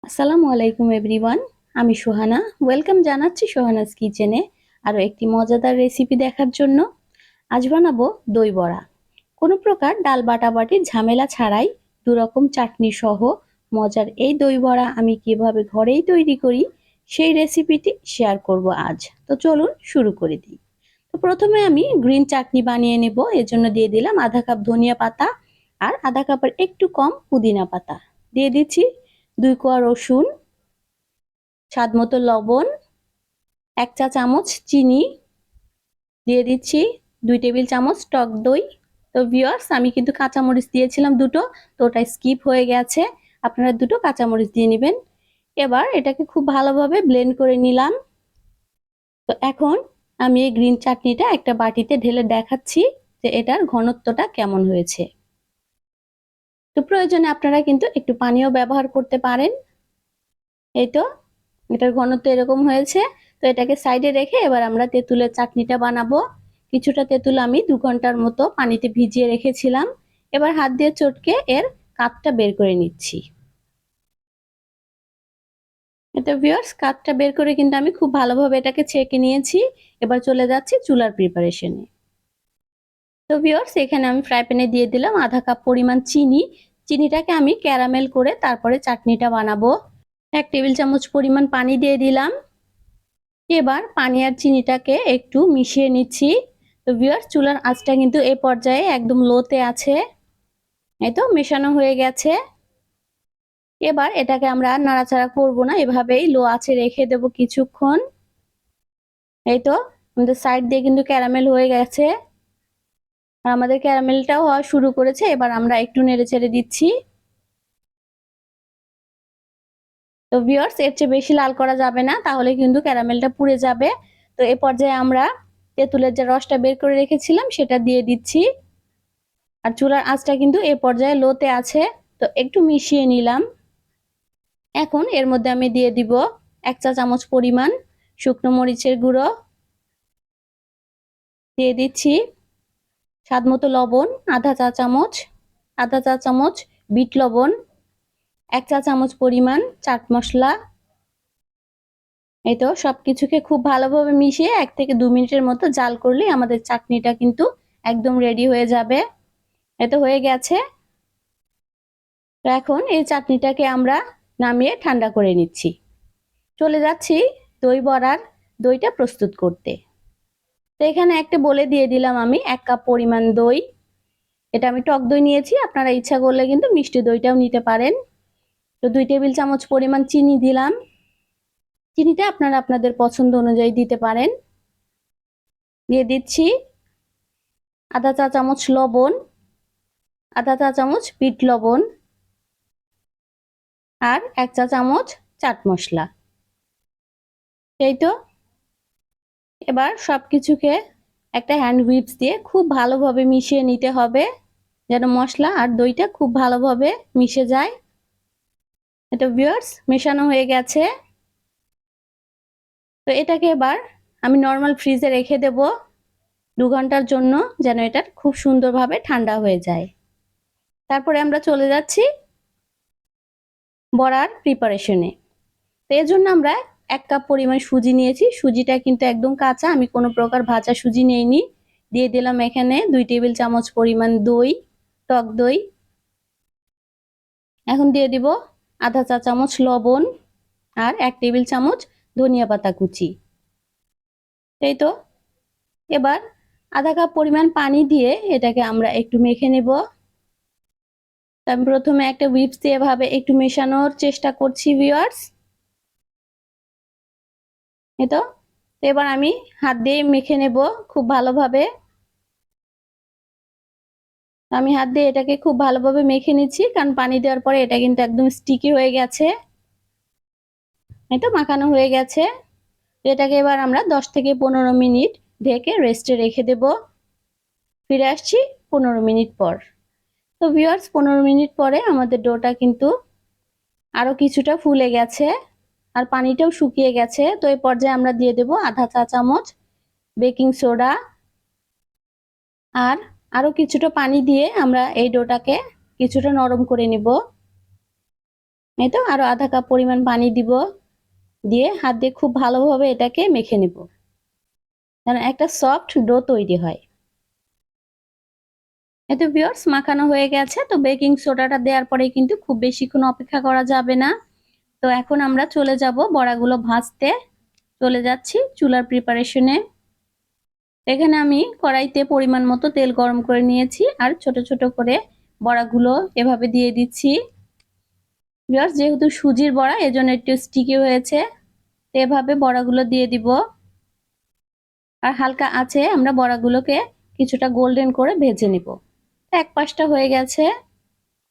আসসালামু আলাইকুম এভরিওয়ান। আমি সোহানা। ওয়েলকাম জানাচ্ছি সোহানাস কিচেনে আরও একটি মজাদার রেসিপি দেখার জন্য। আজ বানাবো দই বড়া। কোনো প্রকার ডাল বাটাবাটির ঝামেলা ছাড়াই দুরকম চাটনি সহ মজার এই দই বড়া আমি কিভাবে ঘরেই তৈরি করি সেই রেসিপিটি শেয়ার করব আজ। তো চলুন শুরু করে দিই। তো প্রথমে আমি গ্রিন চাটনি বানিয়ে নেব। এর জন্য দিয়ে দিলাম আধা কাপ ধনিয়া পাতা আর আধা কাপের একটু কম পুদিনা পাতা। দিয়ে দিচ্ছি 2 কোয়া রসুন, স্বাদ মতো লবণ, 1 চা চামচ চিনি, দিয়ে দিচ্ছি 2 টেবিল চামচ টক দই। তো ভিউয়ার্স, আমি কিন্তু কাঁচামরিচ দিয়েছিলাম দুটো, তো ওটা স্কিপ হয়ে গেছে। আপনারা দুটো কাঁচামরিচ দিয়ে নেবেন। এবার এটাকে খুব ভালোভাবে ব্লেন্ড করে নিলাম। তো এখন আমি এই গ্রিন চাটনিটা একটা বাটিতে ঢেলে দেখাচ্ছি যে এটার ঘনত্বটা কেমন হয়েছে। তো প্রয়োজনে আপনারা কিন্তু একটু পানিও ব্যবহার করতে পারেন। এই তো এটার ঘনত্ব এরকম হয়েছে। তো এটাকে সাইডে রেখে এবার আমরা তেঁতুলের চাটনিটা বানাবো। কিছুটা তেঁতুল আমি 2 ঘন্টার মতো পানিতে ভিজিয়ে রেখেছিলাম। এবার হাত দিয়ে চটকে এর কাপটা বের করে নিচ্ছি। এটা ভিউয়ার্স, কাপটা বের করে কিন্তু আমি খুব ভালোভাবে এটাকে ছেঁকে নিয়েছি। এবার চলে যাচ্ছি চুলার প্রিপারেশনে। তো ভিউয়ার্স, এখানে আমি ফ্রাই প্যানে দিয়ে দিলাম আধা কাপ পরিমাণ চিনি। চিনিটাকে আমি ক্যারামেল করে তারপরে চাটনিটা বানাবো। 1 টেবিল চামচ পরিমাণ পানি দিয়ে দিলাম। এবার পানি আর চিনিটাকে একটু মিশিয়ে নিচ্ছি। তো ভিউয়ার্স, চুলার আঁচটা কিন্তু এই পর্যায়ে একদম লোতে আছে। এই তো মেশানো হয়ে গেছে। এবার এটাকে আমরা আর নাড়াচাড়া করব না, এভাবেই লো আঁচে রেখে দেব কিছুক্ষণ। এই তো আমাদের সাইড দিয়ে কিন্তু ক্যারামেল হয়ে গেছে আর আমাদের ক্যারামেলটাও হওয়া শুরু করেছে। এবার আমরা একটু নেড়ে চেড়ে দিচ্ছি। তো ভিউয়ার্স, এর চেয়ে বেশি লাল করা যাবে না, তাহলে কিন্তু ক্যারামেলটা পুড়ে যাবে। তো এই পর্যায়ে আমরা তেঁতুলের যে রসটা বের করে রেখেছিলাম সেটা দিয়ে দিচ্ছি। আর চুলার আঁচটা কিন্তু এই পর্যায়ে লোতে আছে। তো একটু মিশিয়ে নিলাম। এখন এর মধ্যে আমি দিয়ে দিব 1 চা চামচ পরিমাণ শুকনো মরিচের গুঁড়ো, দিয়ে দিচ্ছি স্বাদ মতো লবণ আধা চা চামচ বিট লবণ, 1 চা চামচ পরিমাণ চাট মশলা। এই তো সবকিছুকে খুব ভালোভাবে মিশিয়ে 1 থেকে 2 মিনিটের মতো জাল করলেই আমাদের চাটনিটা কিন্তু একদম রেডি হয়ে যাবে। এই তো হয়ে গেছে। তো এখন এই চাটনিটাকে আমরা নামিয়ে ঠান্ডা করে নিচ্ছি। চলে যাচ্ছি দই বড়ার দইটা প্রস্তুত করতে। তো এখানে একটা বলে দিয়ে দিলাম আমি 1 কাপ পরিমাণ দই। এটা আমি টক দই নিয়েছি, আপনারা ইচ্ছা করলে কিন্তু মিষ্টি দইটাও নিতে পারেন। তো 2 টেবিল চামচ পরিমাণ চিনি দিলাম। চিনিটা আপনারা আপনাদের পছন্দ অনুযায়ী দিতে পারেন। দিয়ে দিচ্ছি আধা চা চামচ লবণ, আধা চা চামচ বিট লবণ আর 1 চা চামচ চাট মশলা। এই তো এবার সবকিছুকে একটা হ্যান্ড হুইপস দিয়ে খুব ভালোভাবে মিশিয়ে নিতে হবে, যেন মশলা আর দইটা খুব ভালোভাবে মিশে যায়। এটা ভিউয়ার্স মেশানো হয়ে গেছে। তো এটাকে এবার আমি নর্মাল ফ্রিজে রেখে দেব 2 ঘন্টার জন্য, যেন এটা খুব সুন্দরভাবে ঠান্ডা হয়ে যায়। তারপরে আমরা চলে যাচ্ছি বড়ার প্রিপারেশনে। তো এর জন্য আমরা 1 কাপ পরিমাণ সুজি নিয়েছি। সুজিটা কিন্তু একদম কাঁচা, আমি কোনো প্রকার ভাজা সুজি নেইনি। দিয়ে দিলাম এখানে 2 টেবিল চামচ পরিমাণ দই, টক দই। এখন দিয়ে দিব আধা চা চামচ লবণ আর 1 টেবিল চামচ ধনিয়া পাতা কুচি। এই তো এবার আধা কাপ পরিমাণ পানি দিয়ে এটাকে আমরা একটু মেখে নেব। আমি প্রথমে একটা হুইপস দিয়ে এভাবে একটু মেশানোর চেষ্টা করছি ভিউয়ার্স। এই তো এবার আমি হাত দিয়ে মেখে নেব খুব ভালোভাবে। আমি হাত দিয়ে এটাকে খুব ভালোভাবে মেখে নিচ্ছি, কারণ পানি দেওয়ার পরে এটা কিন্তু একদম স্টিকি হয়ে গেছে। এই তো মাখানো হয়ে গেছে। এটাকে এবার আমরা 10 থেকে 15 মিনিট ঢেকে রেস্টে রেখে দেব। ফিরে আসছি 15 মিনিট পর। তো ভিউয়ার্স, 15 মিনিট পরে আমাদের ডোটা কিন্তু আরো কিছুটা ফুলে গেছে আর পানিটাও শুকিয়ে গেছে। তো এই পর্যায়ে আমরা দিয়ে দেব আধা চা চামচ বেকিং সোডা আর আরো কিছুটা পানি দিয়ে আমরা এই ডোটাকে কিছুটা নরম করে নিব। এই তো আরো আধা কাপ পরিমাণ পানি দিব, দিয়ে হাত দিয়ে খুব ভালোভাবে এটাকে মেখে নিব, যেন একটা সফট ডো তৈরি হয়। এতে ভিউয়ার্স মাখানো হয়ে গেছে। তো বেকিং সোডাটা দেওয়ার পরে কিন্তু খুব বেশিক্ষণ অপেক্ষা করা যাবে না। তো এখন আমরা চলে যাব বড়াগুলো ভাজতে। চলে যাচ্ছি চুলার প্রিপারেশনে। এখানে আমি কড়াইতে পরিমাণ মতো তেল গরম করে নিয়েছি আর ছোট ছোট করে বড়াগুলো এভাবে দিয়ে দিচ্ছি। ভিউয়ার্স যেহেতু সুজির বড়া এজন্য একটু স্টিকি হয়েছে, তো এভাবে বড়াগুলো দিয়ে দিব। আর হালকা আছে আমরা বড়াগুলোকে কিছুটা গোল্ডেন করে ভেজে নিব। এক পাশটা হয়ে গেছে,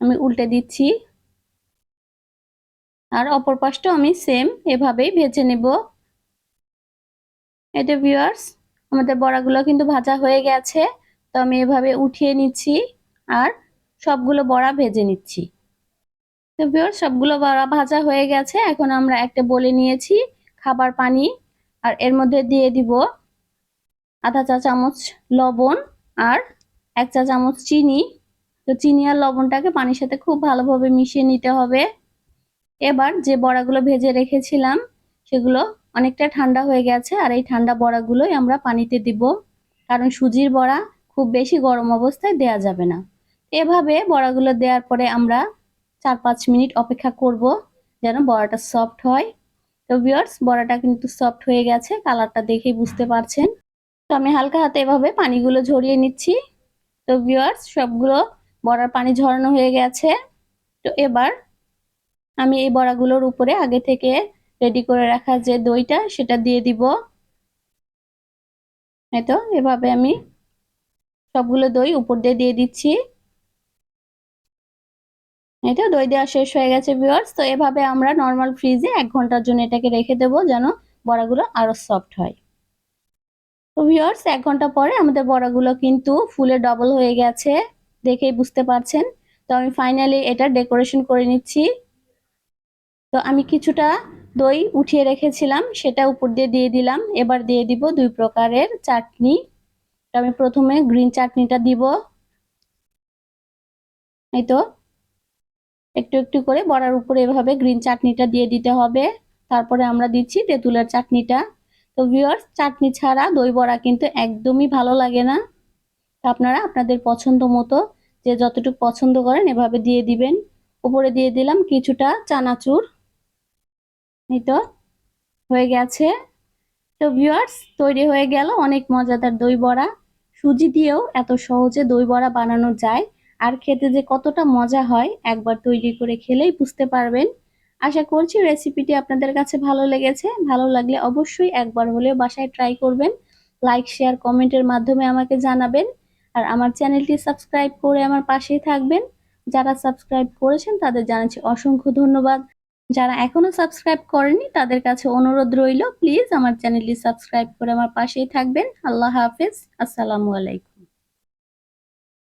আমি উল্টে দিচ্ছি। আর অপর পাশটাও আমি সেম এভাবেই ভেজে নেব। এতে ভিউয়ার্স আমাদের বড়াগুলো কিন্তু ভাজা হয়ে গেছে। তো আমি এভাবে উঠিয়ে নিচ্ছি আর সবগুলো বড়া ভেজে নিচ্ছি। তো ভিউয়ার্স সবগুলো বড়া ভাজা হয়ে গেছে। এখন আমরা একটা বলে নিয়েছি খাবার পানি, আর এর মধ্যে দিয়ে দিব আধা চা চামচ লবণ আর 1 চা চামচ চিনি। তো চিনি আর লবণটাকে পানির সাথে খুব ভালোভাবে মিশিয়ে নিতে হবে। এবার যে বড়াগুলো ভেজে রেখেছিলাম সেগুলো অনেকটা ঠান্ডা হয়ে গেছে, আর এই ঠান্ডা বড়াগুলোই আমরা পানিতে দিব, কারণ সুজির বড়া খুব বেশি গরম অবস্থায় দেয়া যাবে না। এভাবে বড়াগুলো দেওয়ার পরে আমরা 4-5 মিনিট অপেক্ষা করব যেন বড়াটা সফট হয়। তো ভিউয়ার্স বড়াটা কিন্তু সফট হয়ে গেছে, কালারটা দেখেই বুঝতে পারছেন। তো আমি হালকা হাতে এভাবে পানিগুলো ঝরিয়ে নিচ্ছি। তো ভিউয়ার্স সবগুলো বড়ার পানি ঝরানো হয়ে গেছে। তো এবার আমি এই বড়াগুলোর উপরে আগে থেকে রেডি করে রাখা যে দইটা সেটা দিয়ে দিব। এই তো এভাবে আমি সবগুলো দই উপর দিয়ে দিচ্ছি। এই তো দই দেওয়া শেষ হয়ে গেছে ভিউয়ার্স। তো এভাবে আমরা নর্মাল ফ্রিজে 1 ঘন্টার জন্য এটাকে রেখে দেব যেন বড়াগুলো আরো সফট হয়। তো ভিউয়ার্স 1 ঘন্টা পরে আমাদের বড়াগুলো কিন্তু ফুলে ডবল হয়ে গেছে, দেখেই বুঝতে পারছেন। তো আমি ফাইনালি এটা ডেকোরেশন করে নিচ্ছি। তো আমি কিছুটা দই উঠিয়ে রেখেছিলাম সেটা উপর দিয়ে দিলাম। এবার দিয়ে দিব 2 প্রকারের চাটনি। তো আমি প্রথমে গ্রিন চাটনিটা দিব। এই তো একটু একটু করে বড়ার উপরে এভাবে গ্রিন চাটনিটা দিয়ে দিতে হবে। তারপরে আমরা দিচ্ছি তেঁতুলের চাটনিটা। তো ভিউয়ার্স চাটনি ছাড়া দই বড়া কিন্তু একদমই ভালো লাগে না। তো আপনারা আপনাদের পছন্দ মতো যে যতটুকু পছন্দ করেন এভাবে দিয়ে দিবেন। উপরে দিয়ে দিলাম কিছুটা চানাচুর। এই তো হয়ে গেছে। তো ভিউয়ার্স তৈরি হয়ে গেল অনেক মজাদার দই বড়া। সুজি দিয়েও এত সহজে দই বড়া বানানো যায়, আর খেতে যে কতটা মজা হয় একবার তৈরি করে খেলেই বুঝতে পারবেন। আশা করছি রেসিপিটি আপনাদের কাছে ভালো লেগেছে। ভালো লাগলে অবশ্যই একবার হলেও বাসায় ট্রাই করবেন। লাইক শেয়ার কমেন্টের মাধ্যমে আমাকে জানাবেন। আর আমার চ্যানেলটি সাবস্ক্রাইব করে আমার পাশেই থাকবেন। যারা সাবস্ক্রাইব করেছেন তাদের জানাচ্ছি অসংখ্য ধন্যবাদ। যারা এখনো সাবস্ক্রাইব করেনি তাদের কাছে অনুরোধ রইল প্লিজ আমার চ্যানেলটি সাবস্ক্রাইব করে আমার পাশেই থাকবেন। আল্লাহ হাফেজ, আসসালামু আলাইকুম।